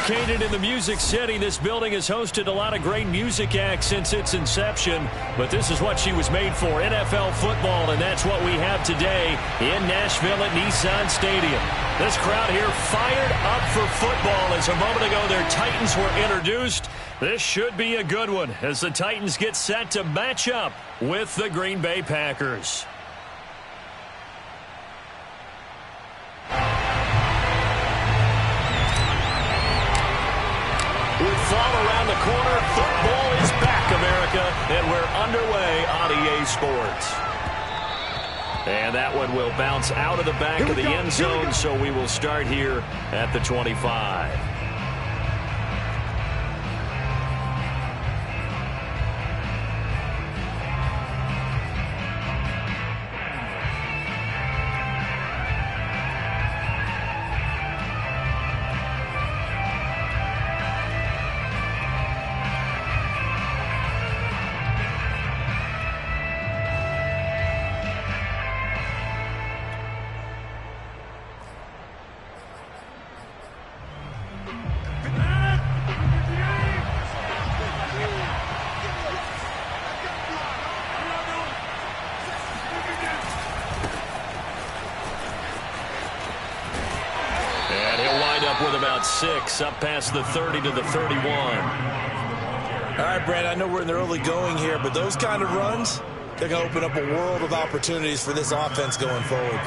Located in the Music City, this building has hosted a lot of great music acts since its inception, but this is what she was made for, NFL football, and that's what we have today in Nashville at Nissan Stadium. This crowd here fired up for football as a moment ago their Titans were introduced. This should be a good one as the Titans get set to match up with the Green Bay Packers. With fall around the corner, football is back, America, and we're underway on EA Sports. And that one will bounce out of the back of the end zone, so we will start here at the 25. With about 6, up past the 30 to the 31. All right, Brad, I know we're in the early going here, but those kind of runs, they're going to open up a world of opportunities for this offense going forward.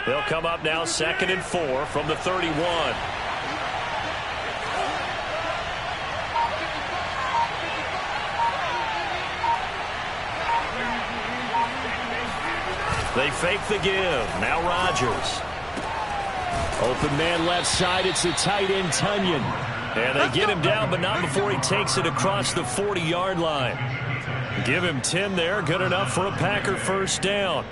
They'll come up now 2nd and 4 from the 31. They fake the give. Now Rodgers. Open man left side. It's a tight end, Tunyon. And they get him down, but not before he takes it across the 40-yard line. Give him 10 there. Good enough for a Packer first down.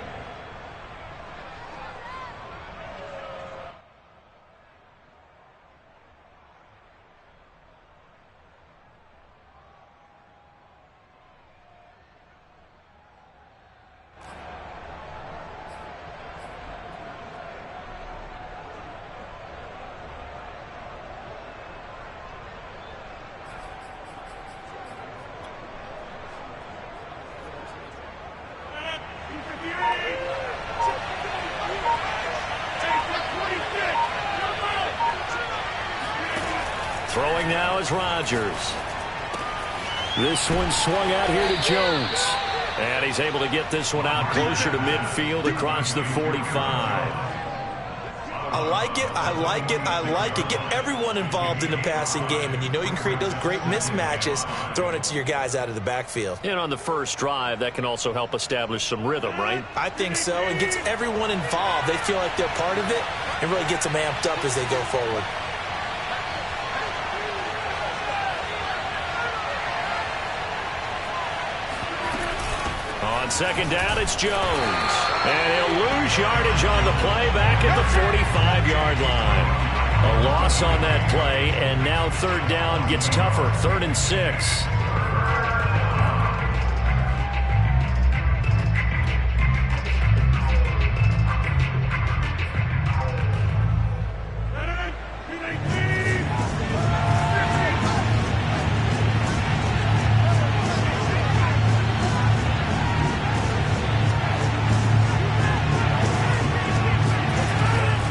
Throwing now is Rodgers. This one swung out here to Jones. And he's able to get this one out closer to midfield across the 45. I like it, I like it, I like it. Get everyone involved in the passing game, and you know you can create those great mismatches throwing it to your guys out of the backfield. And on the first drive, that can also help establish some rhythm, right? I think so. It gets everyone involved. They feel like they're part of it and really gets them amped up as they go forward. On second down, it's Jones. And he'll lose yardage on the play back at the 45-yard line. A loss on that play, and now third down gets tougher. 3rd and 6.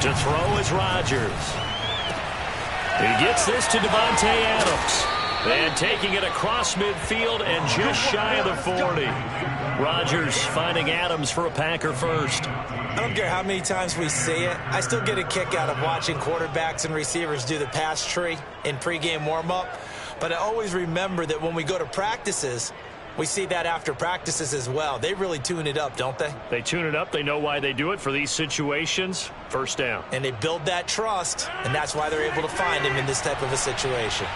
To throw is Rodgers. He gets this to Devontae Adams. And taking it across midfield and just shy of the 40. Rodgers finding Adams for a Packer first. I don't care how many times we see it. I still get a kick out of watching quarterbacks and receivers do the pass tree in pregame warm-up. But I always remember that when we go to practices, we see that after practices as well. They really tune it up, don't they? They tune it up. They know why they do it for these situations. First down. And they build that trust, and that's why they're able to find him in this type of a situation.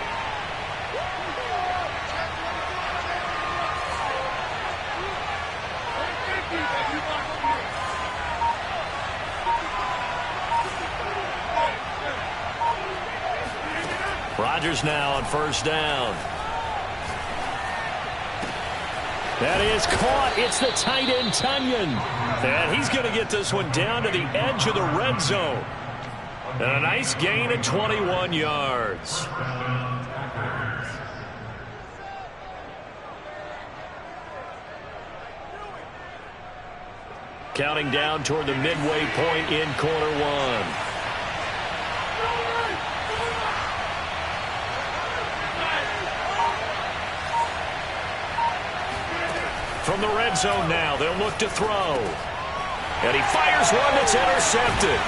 Rodgers now on first down. That is caught. It's the tight end, Tunyon. And he's going to get this one down to the edge of the red zone. And a nice gain of 21 yards. Counting down toward the midway point in quarter one. From the red zone now, they'll look to throw. And he fires one that's intercepted.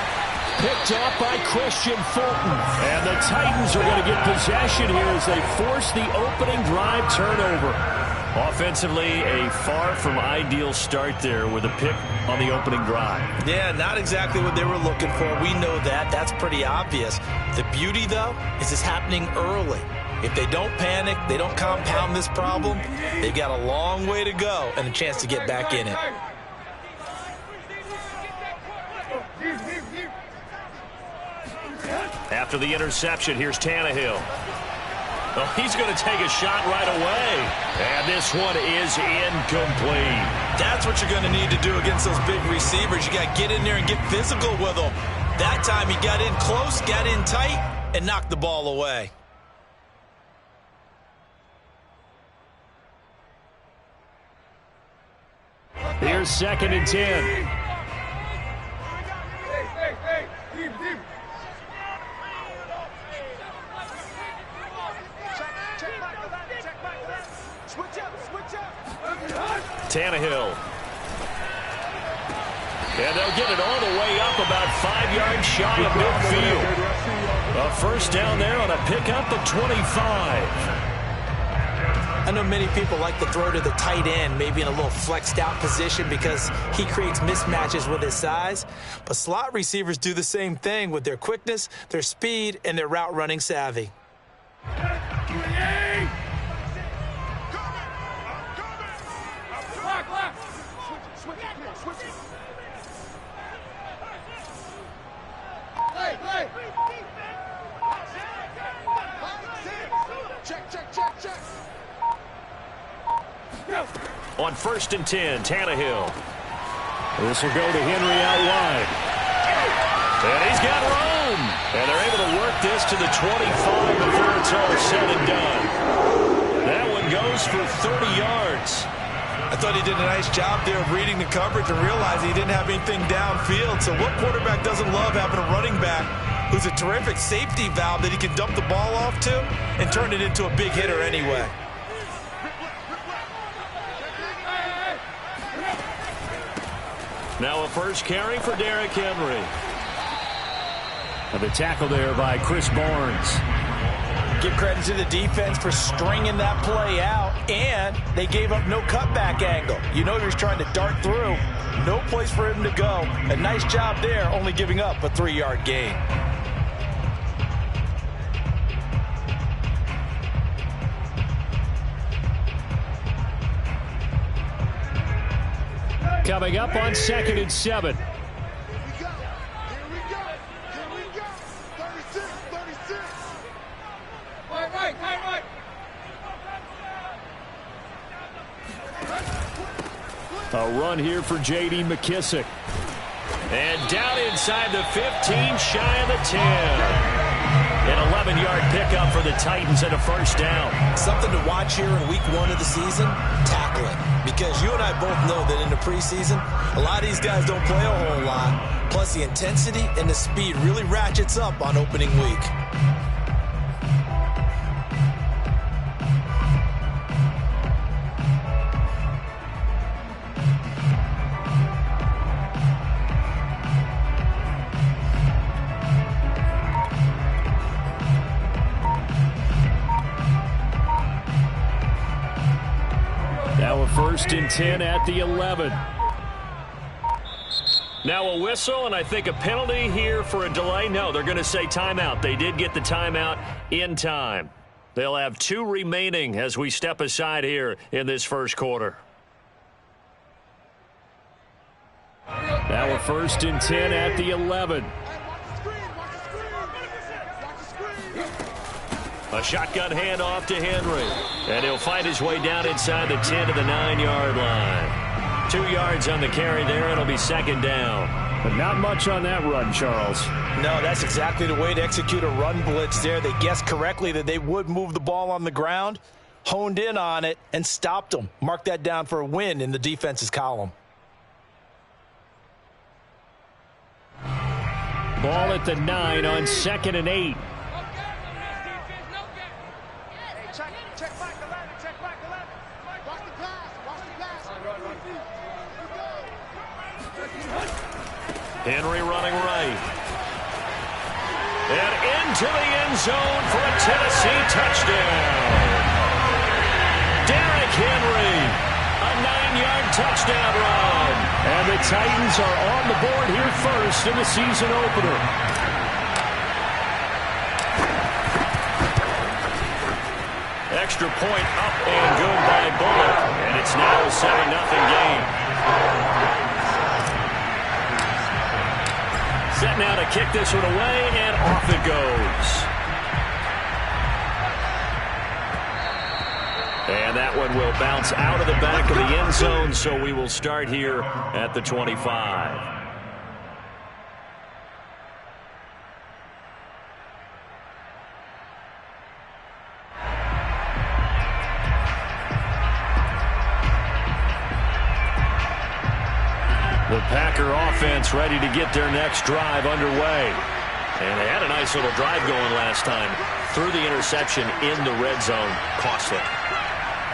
Picked up by Christian Fulton. And the Titans are going to get possession here as they force the opening drive turnover. Offensively, a far from ideal start there with a pick on the opening drive. Yeah, not exactly what they were looking for. We know that. That's pretty obvious. The beauty, though, is it's happening early. If they don't panic, they don't compound this problem, they've got a long way to go and a chance to get back in it. After the interception, here's Tannehill. Oh, he's going to take a shot right away. And this one is incomplete. That's what you're going to need to do against those big receivers. You got to get in there and get physical with them. That time he got in close, got in tight, and knocked the ball away. Here's 2nd and 10. Tannehill. And they'll get it all the way up about 5 yards shy of midfield. A first down there on a pickup of 25. I know many people like to throw to the tight end, maybe in a little flexed out position because he creates mismatches with his size. But slot receivers do the same thing with their quickness, their speed, and their route running savvy. On 1st and 10, Tannehill. This will go to Henry out wide. And he's got room. And they're able to work this to the 25 before it's all said and done. That one goes for 30 yards. I thought he did a nice job there of reading the coverage and realizing he didn't have anything downfield. So what quarterback doesn't love having a running back who's a terrific safety valve that he can dump the ball off to and turn it into a big hitter anyway? Now a first carry for Derrick Henry. And the tackle there by Chris Barnes. Give credit to the defense for stringing that play out, and they gave up no cutback angle. You know he was trying to dart through. No place for him to go. A nice job there, only giving up a 3-yard gain. Coming up on 2nd and 7. Here we go. 36. Right. A run here for J.D. McKissick. And down inside the 15, shy of the 10. An 11-yard pickup for the Titans and a first down. Something to watch here in week 1 of the season, tackling. Because you and I both know that in the preseason, a lot of these guys don't play a whole lot. Plus, the intensity and the speed really ratchets up on opening week. Now a 1st and 10 at the 11. Now a whistle, and I think a penalty here for a delay. No, they're going to say timeout. They did get the timeout in time. They'll have 2 remaining as we step aside here in this first quarter. Now a 1st and 10 at the 11. A shotgun handoff to Henry. And he'll find his way down inside the 10 to the 9-yard line. 2 yards on the carry there. It'll be second down. But not much on that run, Charles. No, that's exactly the way to execute a run blitz there. They guessed correctly that they would move the ball on the ground, honed in on it, and stopped them. Mark that down for a win in the defense's column. Ball at the 9 on 2nd and 8. Check back the left, check back the left. Watch the pass, watch the pass. Henry running right. And into the end zone for a Tennessee touchdown. Derrick Henry, a 9-yard touchdown run. And the Titans are on the board here first in the season opener. Extra point up and good by Bullock. And it's now a 7-0 game. Set now to kick this one away, and off it goes. And that one will bounce out of the back of the end zone, so we will start here at the 25. The Packer offense ready to get their next drive underway. And they had a nice little drive going last time. Threw the interception in the red zone. Costly.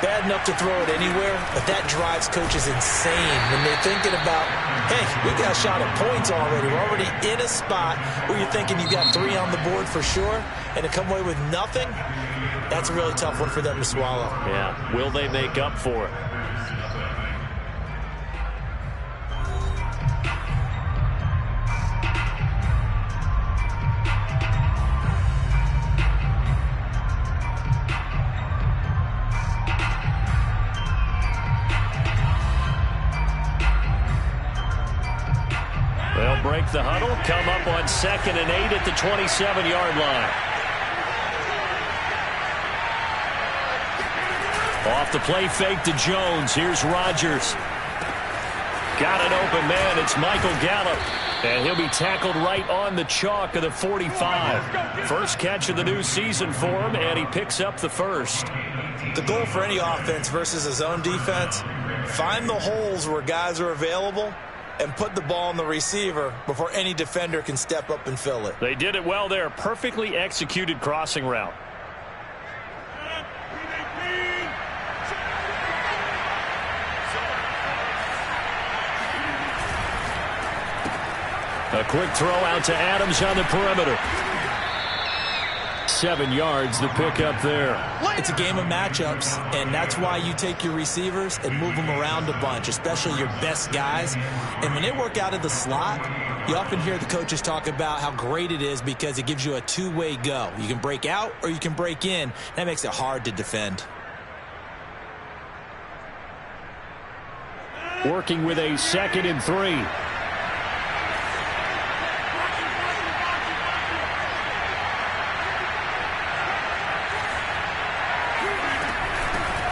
Bad enough to throw it anywhere, but that drives coaches insane when they're thinking about, hey, we got a shot at points already. We're already in a spot where you're thinking you got 3 on the board for sure, and to come away with nothing, that's a really tough one for them to swallow. Yeah, will they make up for it? They'll break the huddle, come up on 2nd and 8 at the 27-yard line. Off the play fake to Jones. Here's Rodgers. Got an open man. It's Michael Gallup. And he'll be tackled right on the chalk of the 45. First catch of the new season for him, and he picks up the first. The goal for any offense versus a zone defense, find the holes where guys are available and put the ball on the receiver before any defender can step up and fill it. They did it well there. Perfectly executed crossing route. A quick throw out to Adams on the perimeter. 7 yards, the pickup there. It's a game of matchups, and that's why you take your receivers and move them around a bunch, especially your best guys. And when they work out of the slot, you often hear the coaches talk about how great it is because it gives you a two-way go. You can break out or you can break in. That makes it hard to defend. Working with a 2nd and 3.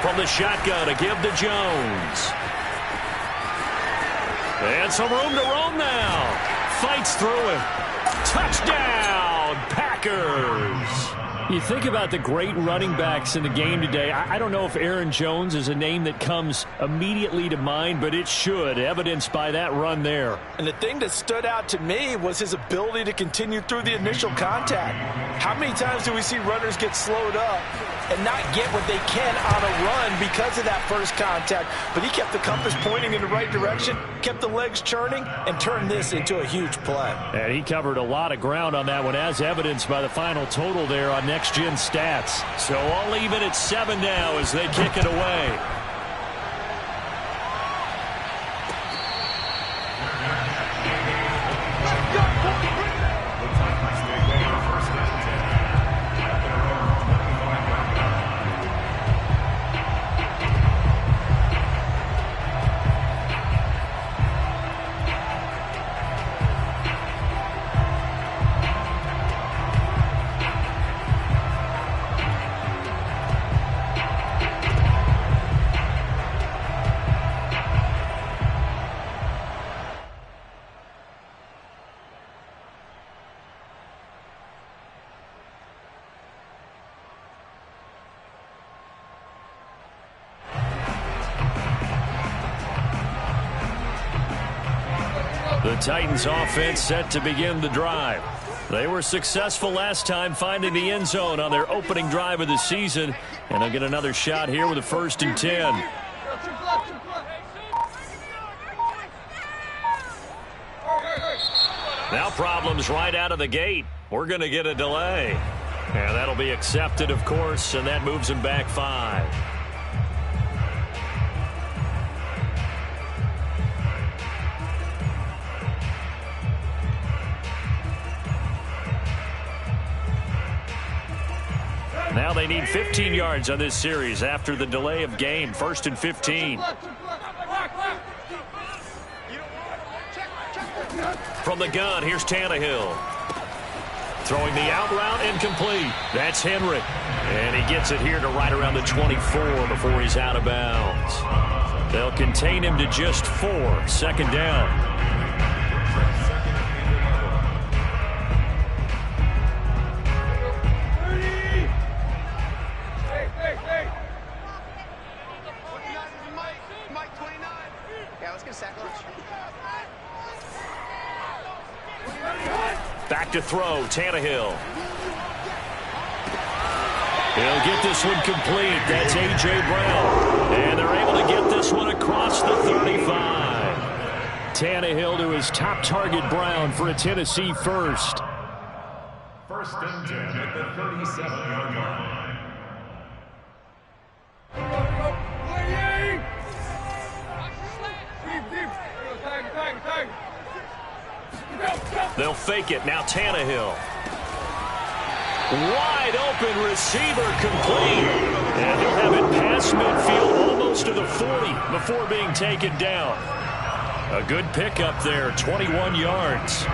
From the shotgun, a give to Jones. And some room to roam now. Fights through it. Touchdown, Packers. You think about the great running backs in the game today. I don't know if Aaron Jones is a name that comes immediately to mind, but it should, evidenced by that run there. And the thing that stood out to me was his ability to continue through the initial contact. How many times do we see runners get slowed up and not get what they can on a run because of that first contact? But he kept the compass pointing in the right direction, kept the legs churning, and turned this into a huge play. And he covered a lot of ground on that one, as evidenced by the final total there on next-gen stats. So I'll leave it at 7 now as they kick it away. The Titans offense set to begin the drive. They were successful last time finding the end zone on their opening drive of the season, and they'll get another shot here with a 1st and 10. Now problems right out of the gate. We're going to get a delay. And that'll be accepted, of course, and that moves him back 5. Now they need 15 yards on this series after the delay of game. 1st and 15. From the gun, here's Tannehill. Throwing the out route, incomplete. That's Henry. And he gets it here to right around the 24 before he's out of bounds. They'll contain him to just 4. 2nd down. Back to throw, Tannehill. He'll get this one complete. That's A.J. Brown. And they're able to get this one across the 35. Tannehill to his top target, Brown, for a Tennessee first. 1st and 10 at the 37-yard line. They'll fake it. Now Tannehill. Wide open receiver complete. And he'll have it past midfield almost to the 40 before being taken down. A good pickup there, 21 yards.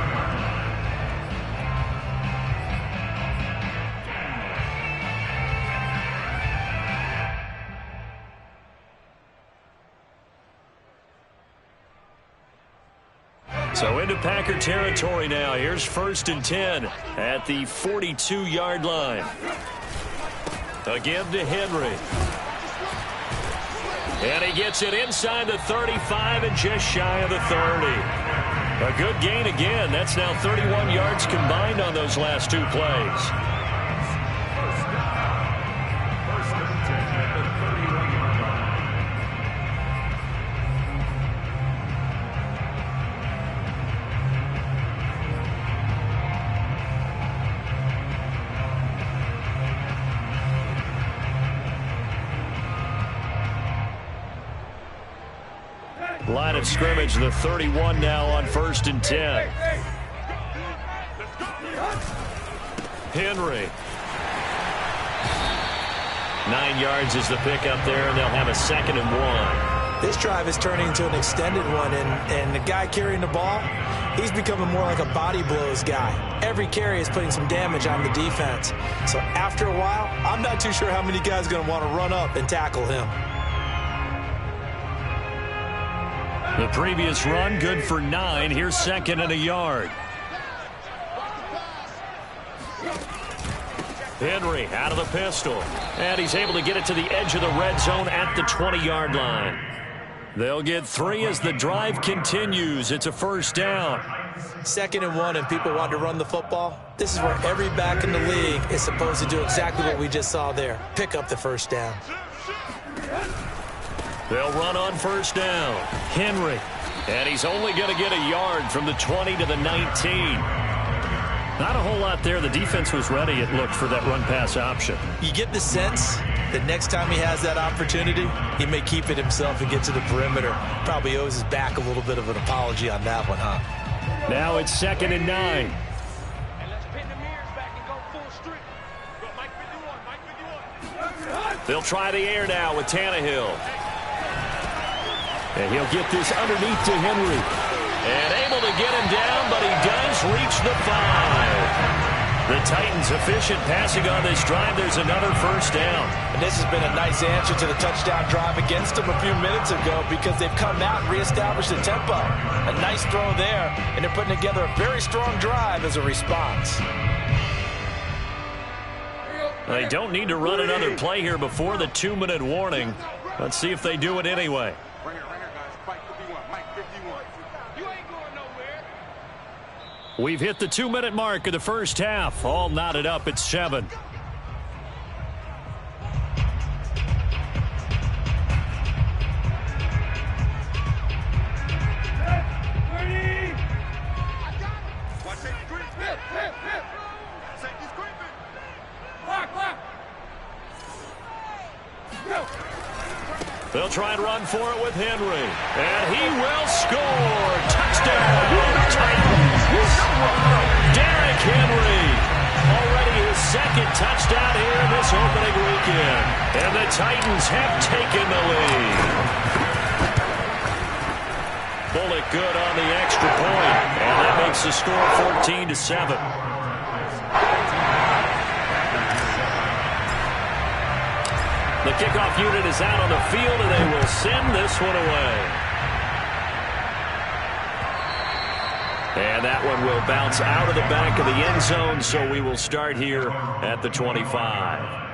So into Packer territory now. Here's 1st and 10 at the 42-yard line. Again to Henry. And he gets it inside the 35 and just shy of the 30. A good gain again. That's now 31 yards combined on those last 2 plays. Line of scrimmage, the 31 now on 1st and 10. Henry. 9 yards is the pickup there, and they'll have a 2nd and 1. This drive is turning into an extended one, and the guy carrying the ball, he's becoming more like a body blows guy. Every carry is putting some damage on the defense. So after a while, I'm not too sure how many guys are going to want to run up and tackle him. The previous run, good for 9. Here's 2nd and a yard. Henry out of the pistol. And he's able to get it to the edge of the red zone at the 20-yard line. They'll get 3 as the drive continues. It's a 1st down. 2nd and 1, and people want to run the football. This is where every back in the league is supposed to do exactly what we just saw there. Pick up the 1st down. They'll run on 1st down. Henry. And he's only going to get a yard from the 20 to the 19. Not a whole lot there. The defense was ready, it looked, for that run-pass option. You get the sense that next time he has that opportunity, he may keep it himself and get to the perimeter. Probably owes his back a little bit of an apology on that one, huh? Now it's 2nd and 9. And let's pin the mirrors back and go full street. Mike 51, Mike 51. They'll try the air now with Tannehill. And he'll get this underneath to Henry. And able to get him down, but he does reach the 5. The Titans efficient passing on this drive. There's another 1st down. And this has been a nice answer to the touchdown drive against them a few minutes ago because they've come out and reestablished the tempo. A nice throw there, and they're putting together a very strong drive as a response. They don't need to run another play here before the 2-minute warning. Let's see if they do it anyway. Right here, guys. Mike 51, Mike 51. You ain't going nowhere. We've hit the 2-minute mark of the first half. All knotted up at 7. They'll try and run for it with Henry. And he will score. Touchdown, Titans. Derrick Henry. Already his second touchdown here in this opening weekend. And the Titans have taken the lead. Bullock good on the extra point. And that makes the score 14-7. The kickoff unit is out on the field, and they will send this one away. And that one will bounce out of the back of the end zone, so we will start here at the 25.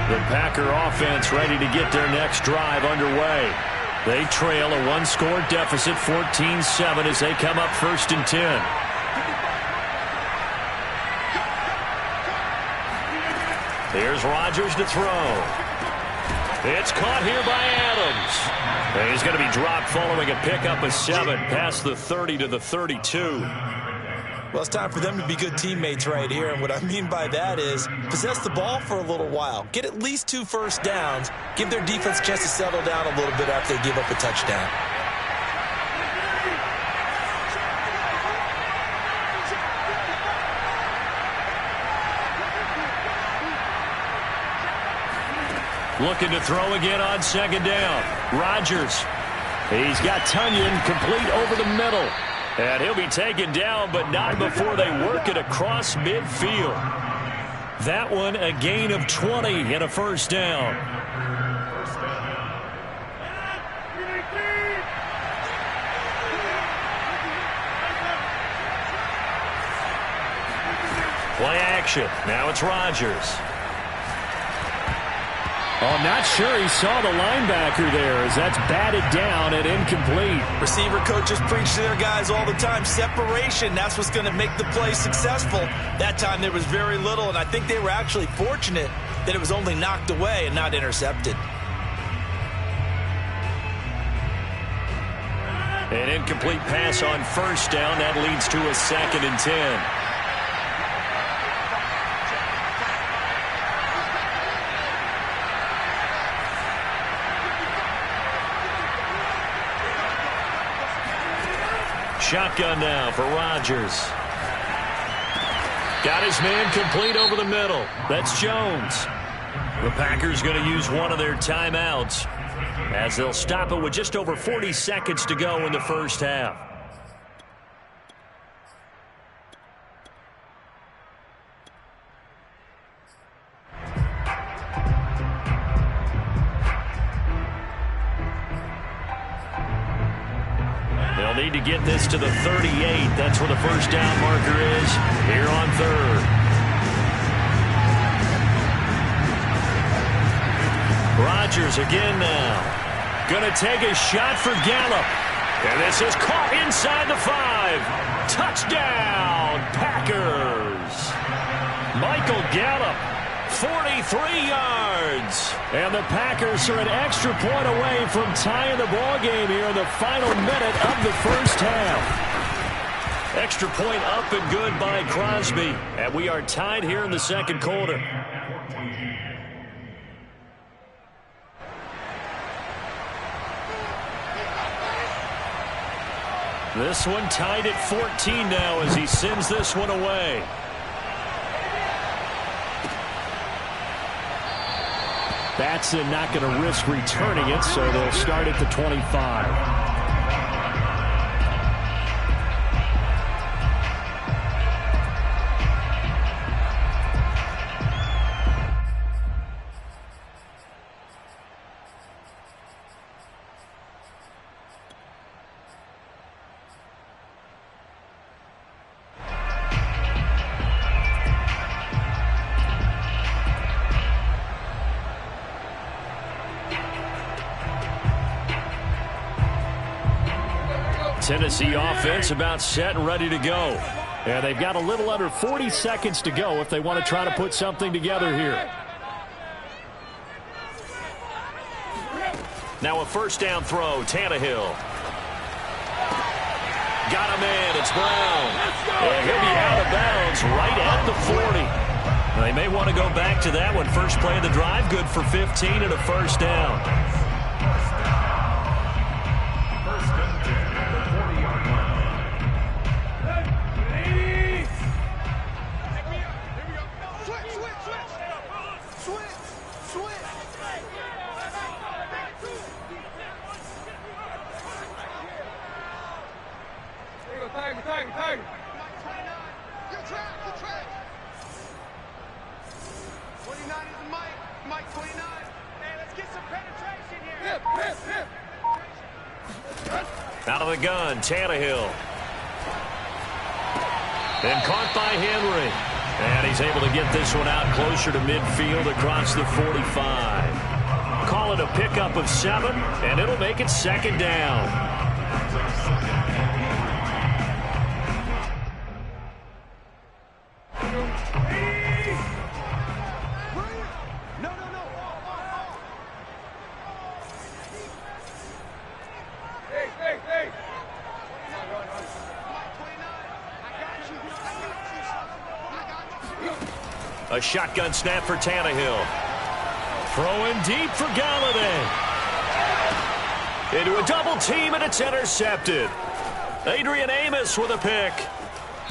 The Packer offense ready to get their next drive underway. They trail a one-score deficit, 14-7, as they come up 1st and 10. Here's Rodgers to throw. It's caught here by Adams. And he's going to be dropped following a pickup of 7 past the 30 to the 32. Well, it's time for them to be good teammates right here, and what I mean by that is possess the ball for a little while. Get at least 2 first downs. Give their defense a chance to settle down a little bit after they give up a touchdown. Looking to throw again on 2nd down. Rodgers. He's got Tunyon complete over the middle. And he'll be taken down, but not before they work it across midfield. That one a gain of 20 and a 1st down. Play action. Now it's Rodgers. Oh, not sure he saw the linebacker there as that's batted down and incomplete. Receiver coaches preach to their guys all the time. Separation, that's what's going to make the play successful. That time there was very little, and I think they were actually fortunate that it was only knocked away and not intercepted. An incomplete pass on 1st down. That leads to a 2nd and 10. Shotgun now for Rodgers. Got his man complete over the middle. That's Jones. The Packers going to use one of their timeouts as they'll stop it with just over 40 seconds to go in the first half. Need to get this to the 38. That's where the 1st down marker is here on 3rd. Rodgers again now. Going to take a shot for Gallup. And this is caught inside the 5. Touchdown, Packers. Michael Gallup, 43 yards. And the Packers are an extra point away from tying the ball game here in the final minute of the first half. Extra point up and good by Crosby. And we are tied here in the 2nd quarter. This one tied at 14 now as he sends this one away. Batson not going to risk returning it, so they'll start at the 25. Tennessee offense about set and ready to go. Yeah, they've got a little under 40 seconds to go if they want to try to put something together here. Now a first down throw, Tannehill. Got a man, it's Brown. And he'll be out of bounds right at the 40. They may want to go back to that one. First play of the drive, good for 15 and a first down. First and 10 at the 40-yard line. Out of the gun, Tannehill. And caught by Henry. And he's able to get this one out closer to midfield across the 45. Call it a pickup of 7, and it'll make it second down. A shotgun snap for Tannehill. Throwing deep for Galladay. Into a double team, and it's intercepted. Adrian Amos with a pick.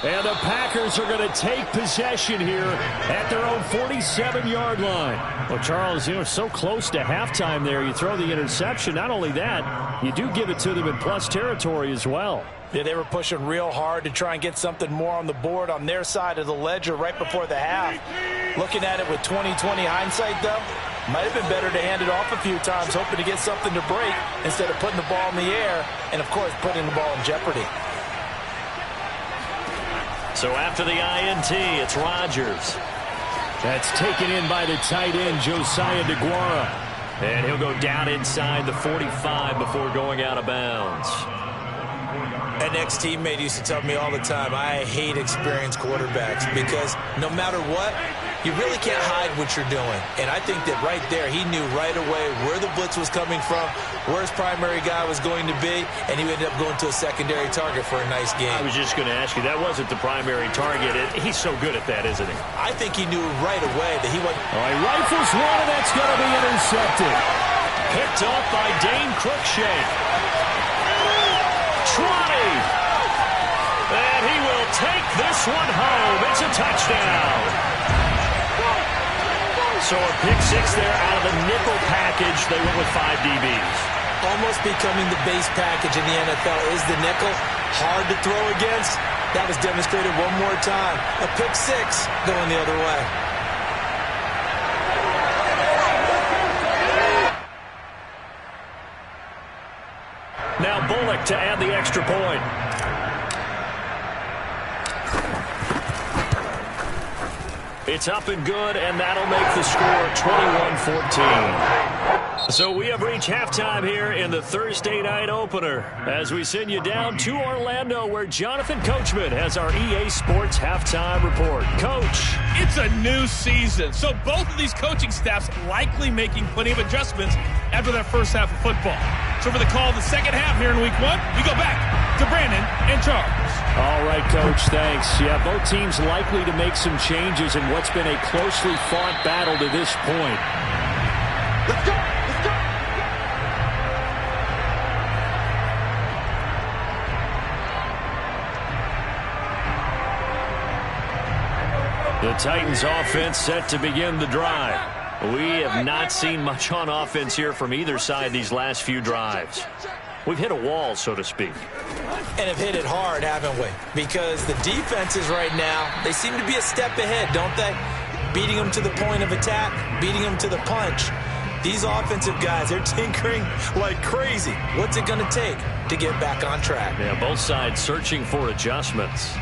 And the Packers are going to take possession here at their own 47-yard line. Well, Charles, you know, so close to halftime there. You throw the interception. Not only that, you do give it to them in plus territory as well. Yeah, they were pushing real hard to try and get something more on the board on their side of the ledger right before the half. Looking at it with 20/20 hindsight, though, might have been better to hand it off a few times, hoping to get something to break instead of putting the ball in the air and, of course, putting the ball in jeopardy. So after the INT, it's Rodgers. That's taken in by the tight end, Josiah DeGuara. And he'll go down inside the 45 before going out of bounds. An ex-teammate used to tell me all the time, I hate experienced quarterbacks because no matter what, you really can't hide what you're doing. And I think that right there, he knew right away where the blitz was coming from, where his primary guy was going to be, and he ended up going to a secondary target for a nice game. I was just going to ask you, that wasn't the primary target. He's so good at that, isn't he? I think he knew right away that he wasn't. All right, rifles one, and that's going to be intercepted. Picked off by Dane Cruikshank. Trotty. And he will take this one home. It's a touchdown. So a pick 6 there out of the nickel package. They went with 5 DBs. Almost becoming the base package in the NFL is the nickel. Hard to throw against. That was demonstrated one more time. A pick 6 going the other way. Now Bullock to add the extra point. It's up and good, and that'll make the score 21-14. So we have reached halftime here in the Thursday night opener as we send you down to Orlando, where Jonathan Coachman has our EA Sports halftime report. Coach. It's a new season, so both of these coaching staffs likely making plenty of adjustments after their first half of football. So for the call of the second half here in Week 1, we go back to Brandon and Charles. All right, Coach, thanks. Yeah, both teams likely to make some changes in what's been a closely fought battle to this point. Let's go! Let's go! The Titans offense set to begin the drive. We have not seen much on offense here from either side these last few drives. We've hit a wall, so to speak. And have hit it hard, haven't we? Because the defenses right now, they seem to be a step ahead, don't they? Beating them to the point of attack, beating them to the punch. These offensive guys, they're tinkering like crazy. What's it going to take to get back on track? Yeah, both sides searching for adjustments.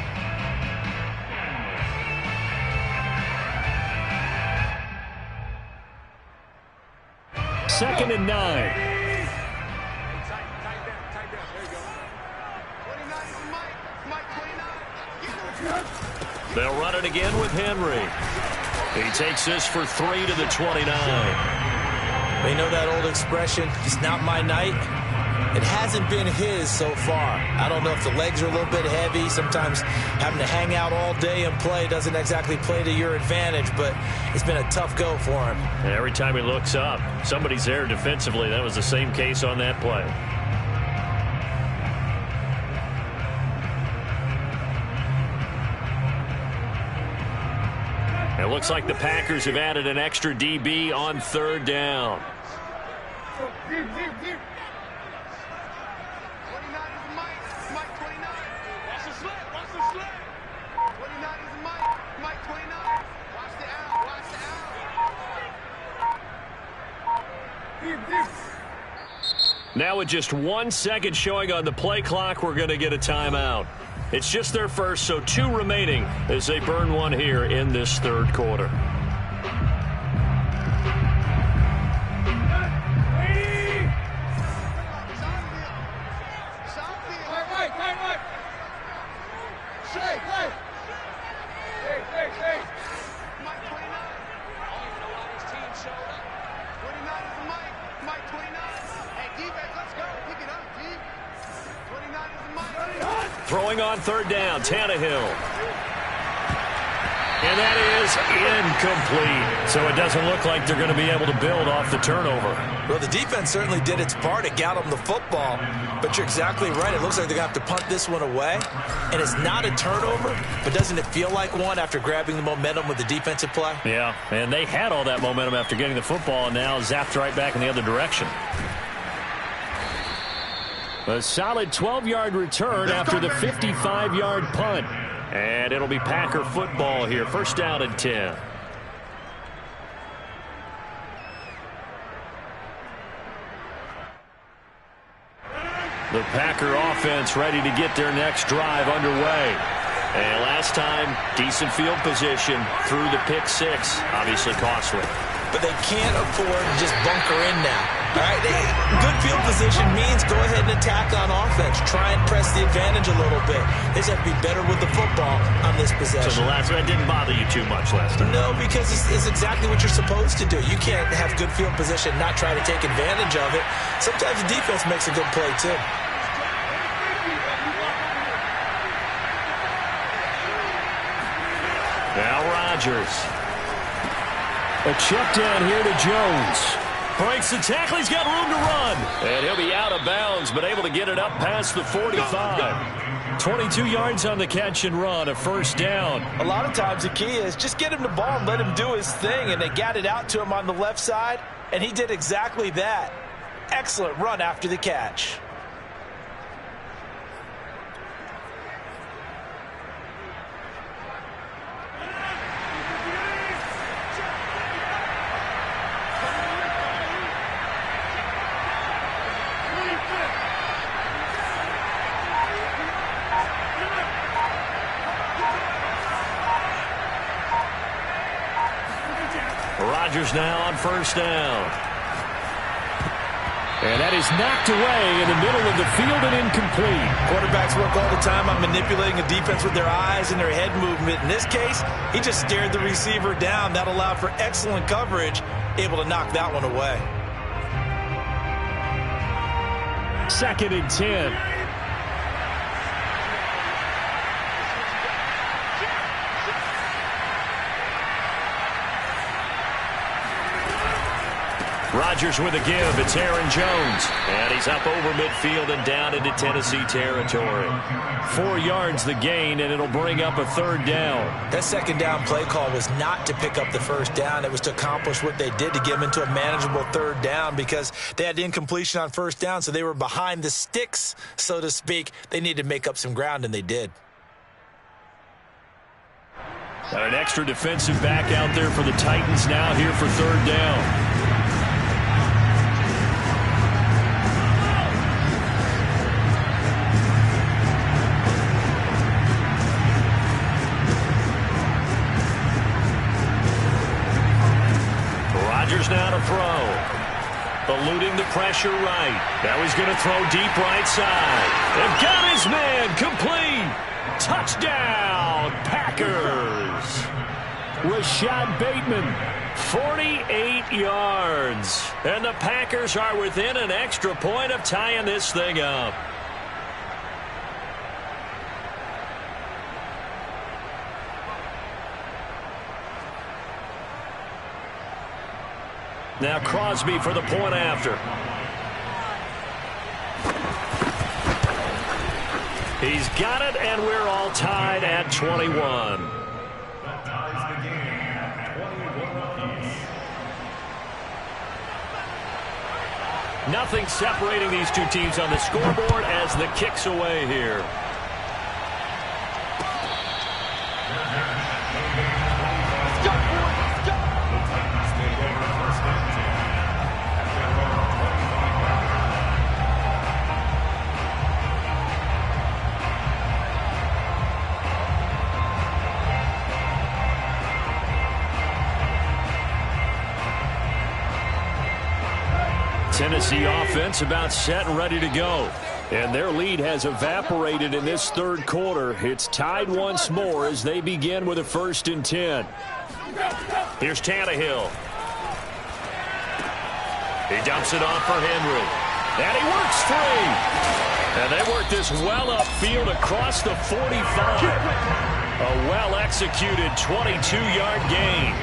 Second and 9. They'll run it again with Henry. He takes this for 3 to the 29. You know that old expression, it's not my night? It hasn't been his so far. I don't know if the legs are a little bit heavy. Sometimes having to hang out all day and play doesn't exactly play to your advantage, but it's been a tough go for him. And every time he looks up, somebody's there defensively. That was the same case on that play. It looks like the Packers have added an extra DB on 3rd down. Now with just 1 second showing on the play clock, we're going to get a timeout. It's just their first, so 2 remaining as they burn one here in this 3rd quarter. Throwing on 3rd down, Tannehill. And that is incomplete. So it doesn't look like they're going to be able to build off the turnover. Well, the defense certainly did its part to got them the football. But you're exactly right. It looks like they're going to have to punt this one away. And it's not a turnover, but doesn't it feel like one after grabbing the momentum with the defensive play? Yeah, and they had all that momentum after getting the football and now zapped right back in the other direction. A solid 12-yard return after the 55-yard punt. And it'll be Packer football here. 1st down and 10. The Packer offense ready to get their next drive underway. And last time, decent field position through the pick 6. Obviously costly. But they can't afford to just bunker in now. All right, good field position means go ahead and attack on offense. Try and press the advantage a little bit. They just have to be better with the football on this possession. So the last one didn't bother you too much last time? No, because it's exactly what you're supposed to do. You can't have good field position, not try to take advantage of it. Sometimes the defense makes a good play, too. Now Rodgers. A check down here to Jones. Breaks the tackle. He's got room to run. And he'll be out of bounds, but able to get it up past the 45. 22 yards on the catch and run, a 1st down. A lot of times the key is just get him the ball and let him do his thing, and they got it out to him on the left side, and he did exactly that. Excellent run after the catch. Rodgers now on 1st down. And that is knocked away in the middle of the field and incomplete. Quarterbacks work all the time on manipulating a defense with their eyes and their head movement. In this case, he just stared the receiver down. That allowed for excellent coverage, able to knock that one away. 2nd and 10. Rodgers with a give. It's Aaron Jones. And he's up over midfield and down into Tennessee territory. 4 yards the gain, and it'll bring up a 3rd down. That 2nd down play call was not to pick up the 1st down. It was to accomplish what they did to get them into a manageable 3rd down because they had incompletion on 1st down, so they were behind the sticks, so to speak. They needed to make up some ground, and they did. Got an extra defensive back out there for the Titans now here for 3rd down. Now to throw. Eluding the pressure right. Now he's going to throw deep right side. They've got his man complete. Touchdown, Packers. Packers. Rashad Bateman. 48 yards. And the Packers are within an extra point of tying this thing up. Now Crosby for the point after. He's got it, and we're all tied at 21. That ties the game. 21 apiece. Nothing separating these two teams on the scoreboard as the kick's away here. Tennessee offense about set and ready to go. And their lead has evaporated in this third quarter. It's tied once more as they begin with a 1st and 10. Here's Tannehill. He dumps it off for Henry. And he works free. And they work this well upfield across the 45. A well-executed 22-yard gain.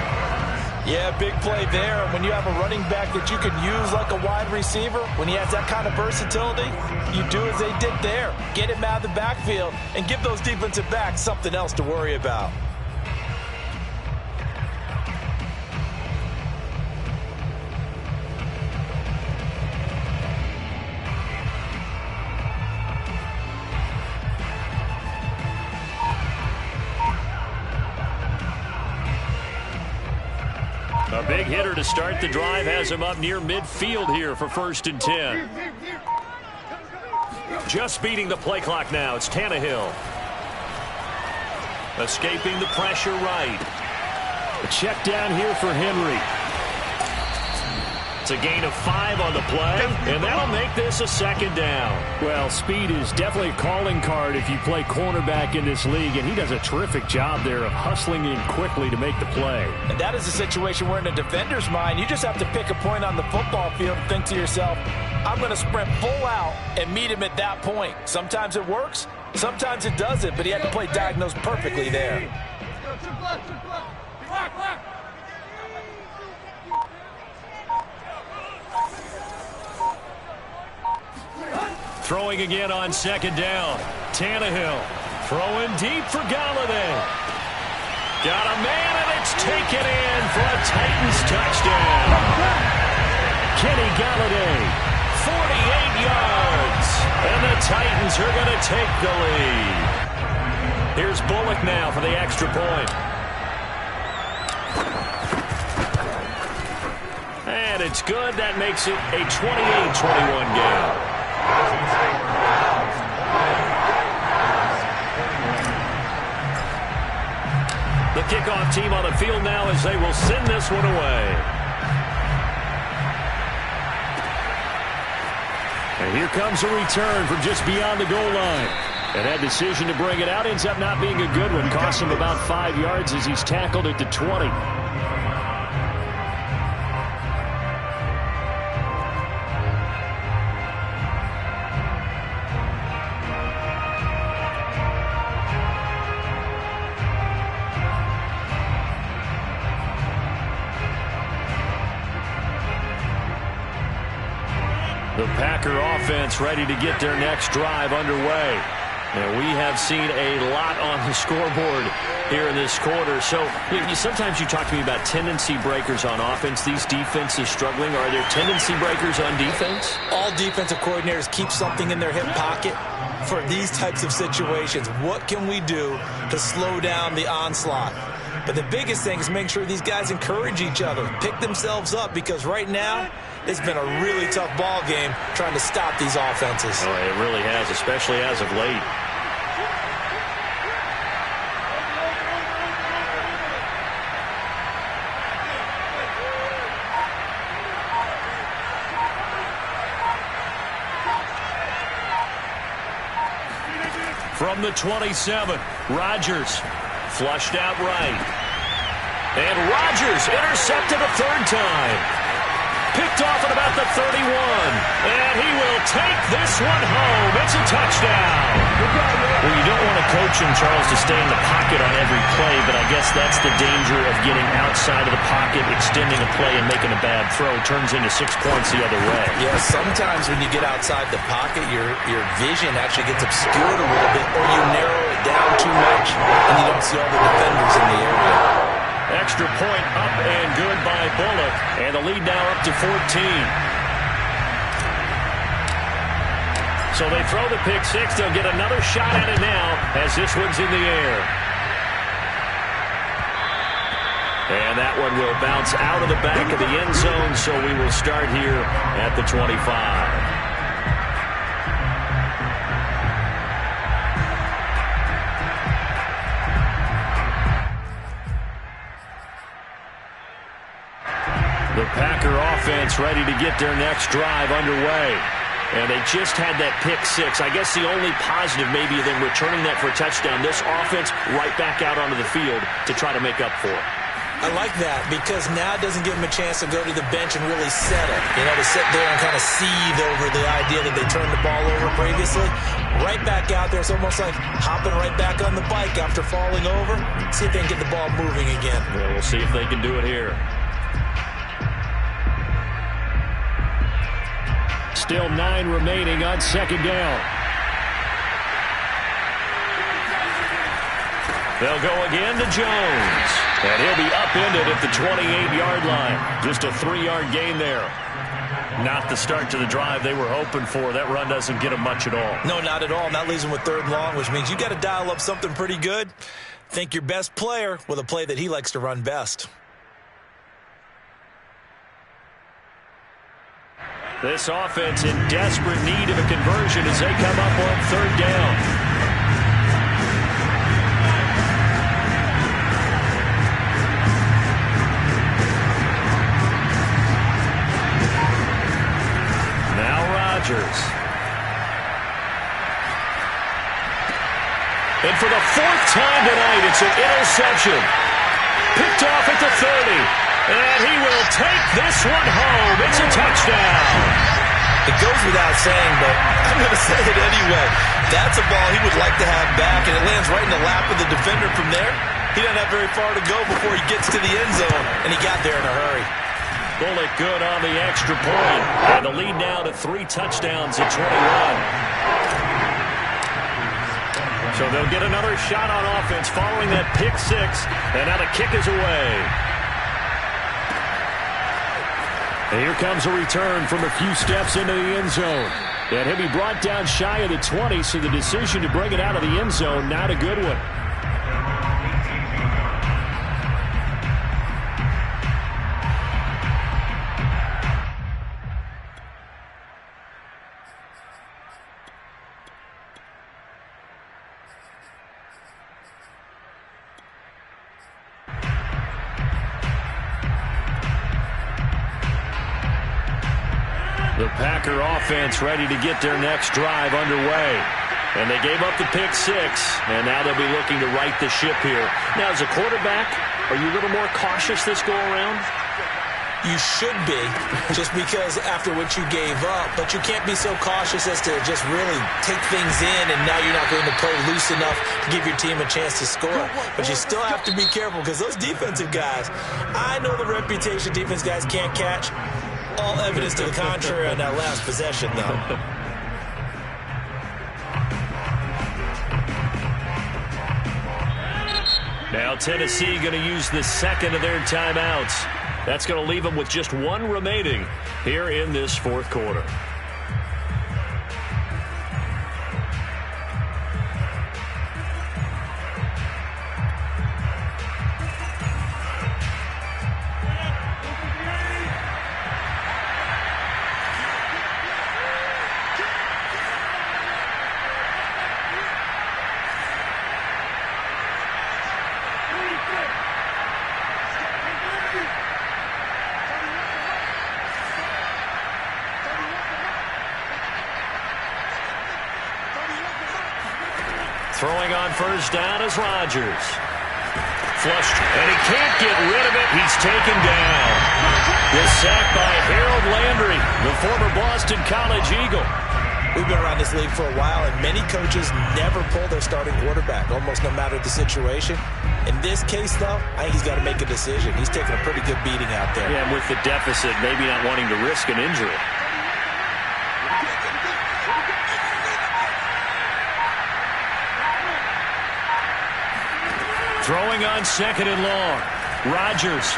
Yeah, big play there. And when you have a running back that you can use like a wide receiver, when he has that kind of versatility, you do as they did there. Get him out of the backfield and give those defensive backs something else to worry about. A big hitter to start the drive has him up near midfield here for 1st and 10. Just beating the play clock now. It's Tannehill. Escaping the pressure right. A check down here for Henry. It's a gain of 5 on the play, and that'll make this a 2nd down. Well, speed is definitely a calling card if you play cornerback in this league, and he does a terrific job there of hustling in quickly to make the play. And that is a situation where in a defender's mind, you just have to pick a point on the football field and think to yourself, I'm going to sprint full out and meet him at that point. Sometimes it works, sometimes it doesn't, but he had to play diagnosed perfectly there. Throwing again on 2nd down. Tannehill throwing deep for Galladay. Got a man, and it's taken in for a Titans touchdown. Kenny Galladay. 48 yards. And the Titans are going to take the lead. Here's Bullock now for the extra point. And it's good. That makes it a 28-21 game. The kickoff team on the field now as they will send this one away. And here comes a return from just beyond the goal line. And that decision to bring it out ends up not being a good one. Costs him about 5 yards as he's tackled at the 20. The Packer offense ready to get their next drive underway. And we have seen a lot on the scoreboard here in this quarter. So sometimes you talk to me about tendency breakers on offense. These defenses struggling. Are there tendency breakers on defense? All defensive coordinators keep something in their hip pocket for these types of situations. What can we do to slow down the onslaught? But the biggest thing is make sure these guys encourage each other, pick themselves up, because right now it's been a really tough ball game trying to stop these offenses. Oh, it really has, especially as of late. From the 27, Rodgers Flushed out right. And Rodgers intercepted a third time. Picked off at about the 31. And he will take this one home. It's a touchdown. Well, you don't want a coach in Charles to stay in the pocket on every play, but I guess that's the danger of getting outside of the pocket, extending a play, and making a bad throw. Turns into 6 points the other way. Yeah, sometimes when you get outside the pocket, your vision actually gets obscured a little bit, or you narrow it down too much, and you don't see all the defenders in the area. Extra point up and good by Bullock. And the lead now up to 14. So they throw the pick six. They'll get another shot at it now as this one's in the air. And that one will bounce out of the back of the end zone, so we will start here at the 25. The Packer offense ready to get their next drive underway. And they just had that pick six. I guess the only positive maybe than returning that for a touchdown, this offense right back out onto the field to try to make up for it. I like that because now it doesn't give them a chance to go to the bench and really settle. To sit there and kind of seethe over the idea that they turned the ball over previously. Right back out there. It's almost like hopping right back on the bike after falling over. See if they can get the ball moving again. Yeah, we'll see if they can do it here. Still 9 remaining on second down. They'll go again to Jones. And he'll be upended at the 28-yard line. Just a 3-yard gain there. Not the start to the drive they were hoping for. That run doesn't get them much at all. No, not at all. And that leaves them with third and long, which means you got to dial up something pretty good. Think your best player with a play that he likes to run best. This offense in desperate need of a conversion as they come up on third down. Now Rodgers. And for the 4th time tonight, it's an interception. Picked off at the 30. And he will take this one home. It's a touchdown. It goes without saying, but I'm going to say it anyway. That's a ball he would like to have back, and it lands right in the lap of the defender from there. He doesn't have very far to go before he gets to the end zone, and he got there in a hurry. Bullock good on the extra point. And the lead now to 3 touchdowns at 21. So they'll get another shot on offense following that pick six, and now the kick is away. And here comes a return from a few steps into the end zone. And he'll be brought down shy of the 20, so the decision to bring it out of the end zone, not a good one. The Packer offense ready to get their next drive underway. And they gave up the pick six, and now they'll be looking to right the ship here. Now, as a quarterback, are you a little more cautious this go-around? You should be, just because after what you gave up. But you can't be so cautious as to just really take things in, and now you're not going to play loose enough to give your team a chance to score. But you still have to be careful, because those defensive guys, I know the reputation defense guys can't catch. All evidence to the contrary on that last possession, though. Now Tennessee going to use the second of their timeouts. That's going to leave them with just 1 remaining here in this 4th quarter. Throwing on first down is Rodgers. Flushed, and he can't get rid of it. He's taken down. This sack by Harold Landry, the former Boston College Eagle. We've been around this league for a while, and many coaches never pull their starting quarterback, almost no matter the situation. In this case, though, I think he's got to make a decision. He's taking a pretty good beating out there. Yeah, and with the deficit, maybe not wanting to risk an injury. Throwing on second and long. Rodgers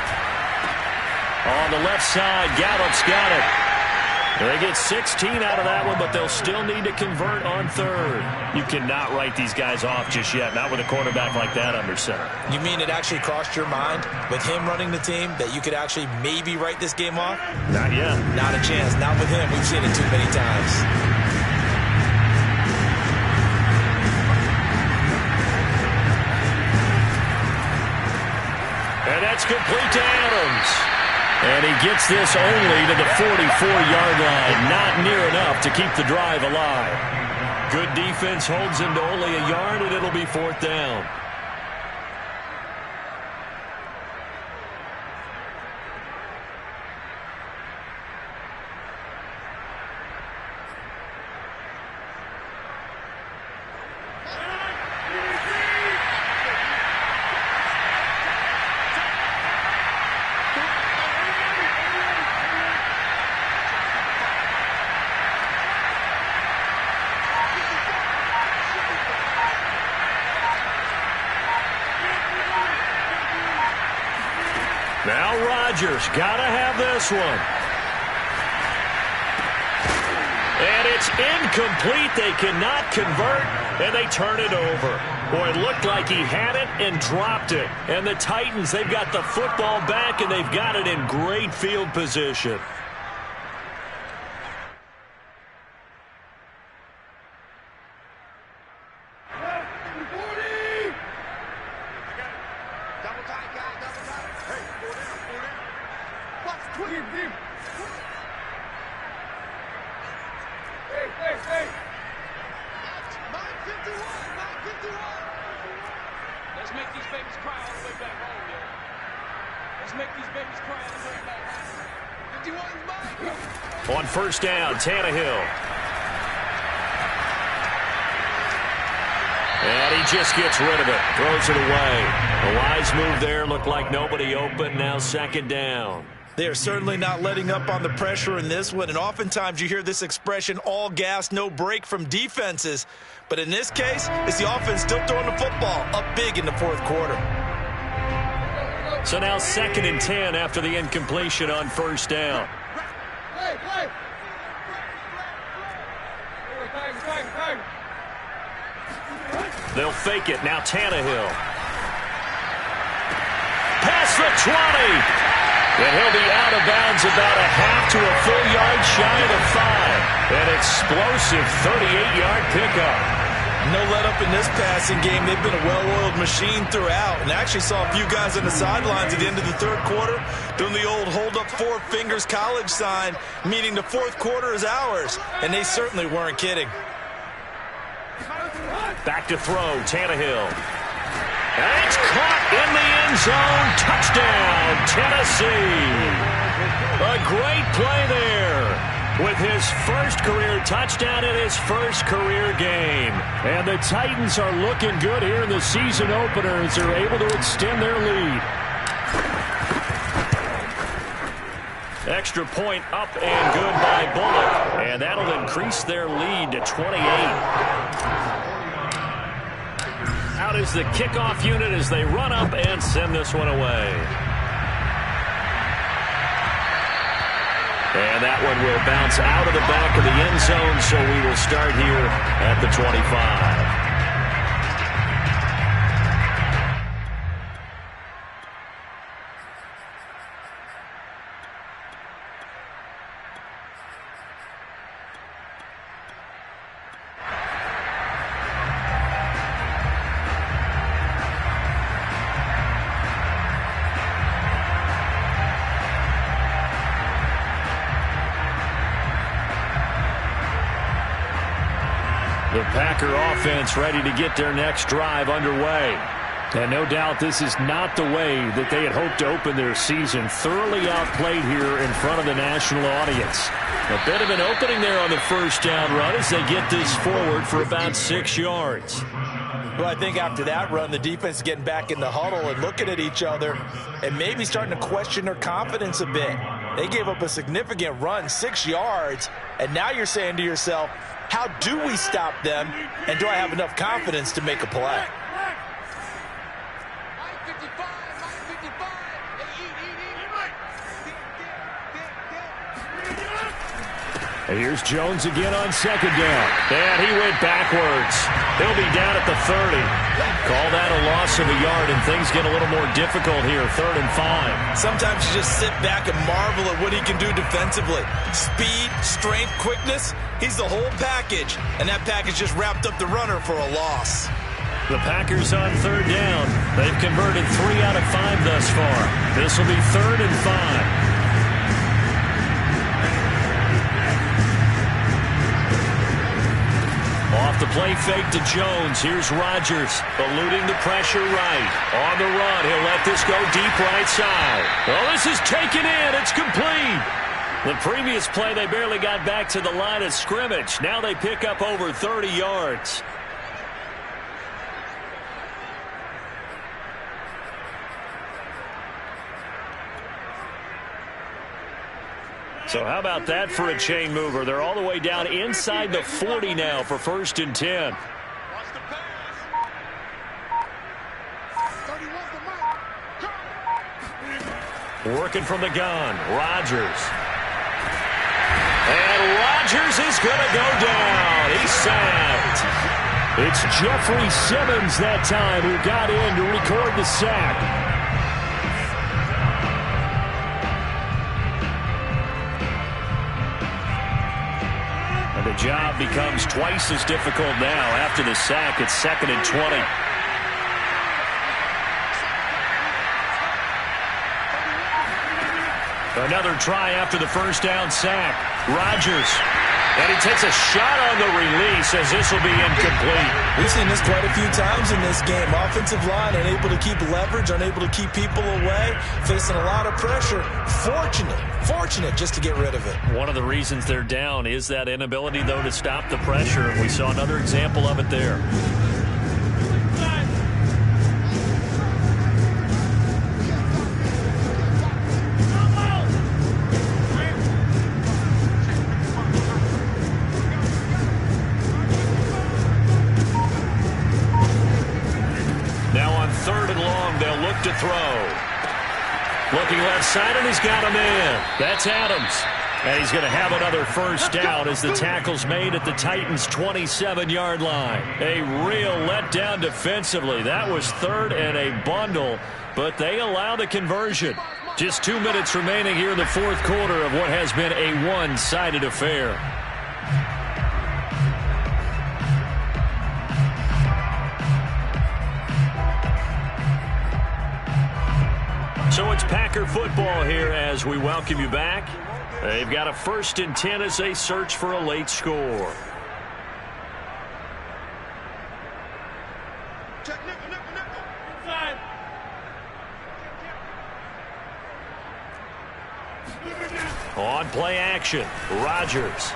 on the left side. Gallup's got it. They get 16 out of that one, but they'll still need to convert on third. You cannot write these guys off just yet, not with a quarterback like that under center. You mean it actually crossed your mind with him running the team that you could actually maybe write this game off? Not yet. Not a chance. Not with him. We've seen it too many times. And that's complete to Adams. And he gets this only to the 44-yard line. Not near enough to keep the drive alive. Good defense holds him to only a yard, and it'll be fourth down. Now Rodgers, gotta have this one. And it's incomplete. They cannot convert, and they turn it over. Boy, it looked like he had it and dropped it. And the Titans, they've got the football back, and they've got it in great field position. Let's make these babies cry all the way back home, yo. Let's make these babies cry all the way back home. 51 On first down, Tannehill. And he just gets rid of it. Throws it away. A wise move there. Looked like nobody open. Now second down. They are certainly not letting up on the pressure in this one, and oftentimes you hear this expression, all gas, no break from defenses. But in this case, it's the offense still throwing the football up big in the fourth quarter. So now second and 10 after the incompletion on first down. They'll fake it. Now Tannehill. Past the 20. And he'll be out of bounds about a half to a full yard shy of the 5. An explosive 38-yard pickup. No let up in this passing game. They've been a well-oiled machine throughout. And I actually saw a few guys on the sidelines at the end of the third quarter doing the old hold up four fingers college sign, meaning the fourth quarter is ours. And they certainly weren't kidding. Back to throw, Tannehill. And it's caught in the end zone. Touchdown, Tennessee. A great play there with his first career touchdown in his first career game. And the Titans are looking good here in the season opener as they're able to extend their lead. Extra point up and good by Bullock. And that'll increase their lead to 28. Out is the kickoff unit as they run up and send this one away. And that one will bounce out of the back of the end zone, so we will start here at the 25. The Packer offense ready to get their next drive underway. And no doubt this is not the way that they had hoped to open their season. Thoroughly outplayed here in front of the national audience. A bit of an opening there on the first down run as they get this forward for about 6 yards. Well, I think after that run, the defense is getting back in the huddle and looking at each other and maybe starting to question their confidence a bit. They gave up a significant run, 6 yards, and now you're saying to yourself, how do we stop them, and do I have enough confidence to make a play? And here's Jones again on second down. And he went backwards. He'll be down at the 30. Call that a loss of a yard, and things get a little more difficult here, 3rd and 5. Sometimes you just sit back and marvel at what he can do defensively. Speed, strength, quickness, he's the whole package. And that package just wrapped up the runner for a loss. The Packers on 3rd down. They've converted 3 out of 5 thus far. This will be 3rd and 5. Off the play fake to Jones. Here's Rodgers eluding the pressure right. On the run, he'll let this go deep right side. Well, this is taken in. It's complete. The previous play, they barely got back to the line of scrimmage. Now they pick up over 30 yards. So how about that for a chain mover? They're all the way down inside the 40 now for 1st and 10. Working from the gun, Rodgers. And Rodgers is going to go down. He's sacked. It's Jeffrey Simmons that time who got in to record the sack. And the job becomes twice as difficult now after the sack. It's 2nd and 20. Another try after the first down sack. Rodgers. And he takes a shot on the release as this will be incomplete. We've seen this quite a few times in this game. Offensive line unable to keep leverage, unable to keep people away, facing a lot of pressure. Fortunate just to get rid of it. One of the reasons they're down is that inability, though, to stop the pressure. We saw another example of it there. To throw. Looking left side, and he's got him in. That's Adams. And he's going to have another first down as the tackle's made at the Titans' 27-yard line. A real letdown defensively. That was 3rd and a bundle, but they allow the conversion. Just 2 minutes remaining here in the 4th quarter of what has been a one-sided affair. So it's Packer football here as we welcome you back. They've got a 1st and 10 as they search for a late score. On play action, Rodgers.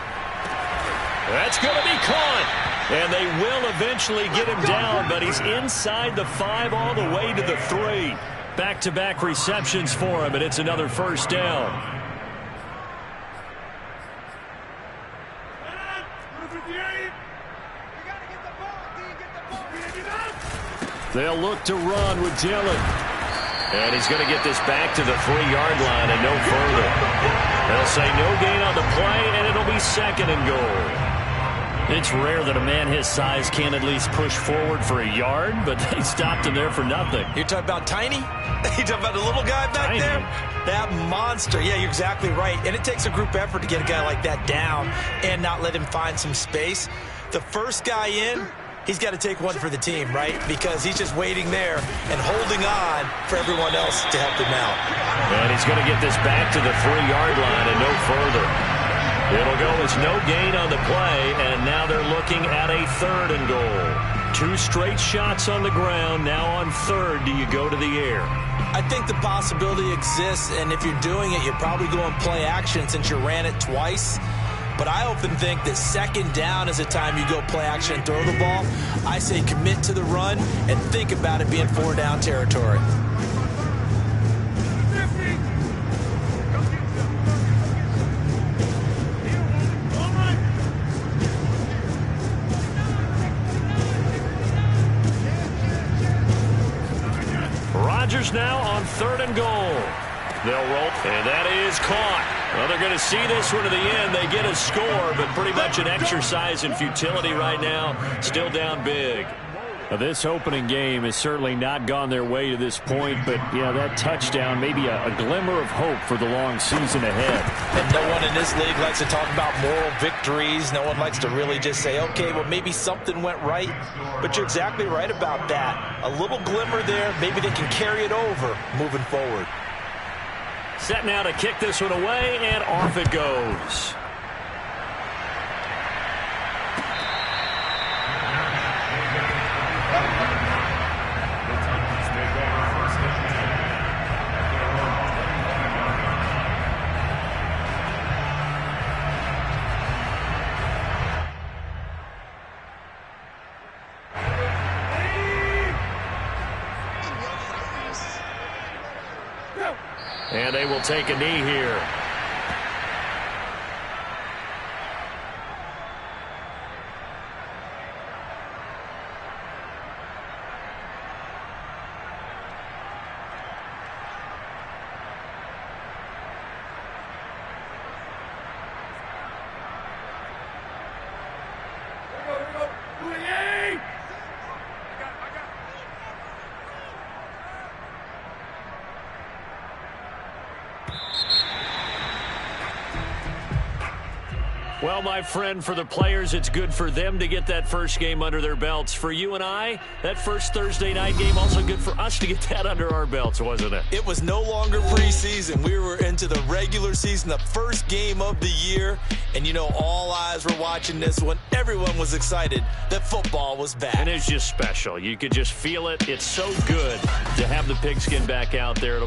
That's going to be caught. And they will eventually get him down, but he's inside the 5 all the way to the 3. Back-to-back receptions for him, and it's another first down. They'll look to run with Dillon. And he's going to get this back to the 3-yard line and no further. They'll say no gain on the play, and it'll be 2nd and goal. It's rare that a man his size can't at least push forward for a yard, but they stopped him there for nothing. You're talking about Tiny? You're talking about the little guy back there? That monster. Yeah, you're exactly right. And it takes a group effort to get a guy like that down and not let him find some space. The first guy in, he's got to take one for the team, right? Because he's just waiting there and holding on for everyone else to help him out. And he's going to get this back to the 3-yard line and no further. It'll go as no gain on the play, and now they're looking at a 3rd and goal. 2 straight shots on the ground. Now on 3rd, do you go to the air? I think the possibility exists, and if you're doing it, you're probably going play action since you ran it twice. But I often think that 2nd down is the time you go play action and throw the ball. I say commit to the run and think about it being 4-down territory. Rodgers now on 3rd and goal. They'll roll, and that is caught. Well, they're going to see this one to the end. They get a score, but pretty much an exercise in futility right now. Still down big. Well, this opening game has certainly not gone their way to this point, but, yeah, that touchdown, maybe a glimmer of hope for the long season ahead. And no one in this league likes to talk about moral victories. No one likes to really just say, okay, well, maybe something went right. But you're exactly right about that. A little glimmer there. Maybe they can carry it over moving forward. Set now to kick this one away, and off it goes. And they will take a knee here. Well, my friend, for the players, it's good for them to get that first game under their belts. For you and I, that first Thursday night game, also good for us to get that under our belts, wasn't it? It was no longer preseason. We were into the regular season, the first game of the year. And, you know, all eyes were watching this one. Everyone was excited that football was back. And it's just special. You could just feel it. It's so good to have the pigskin back out there.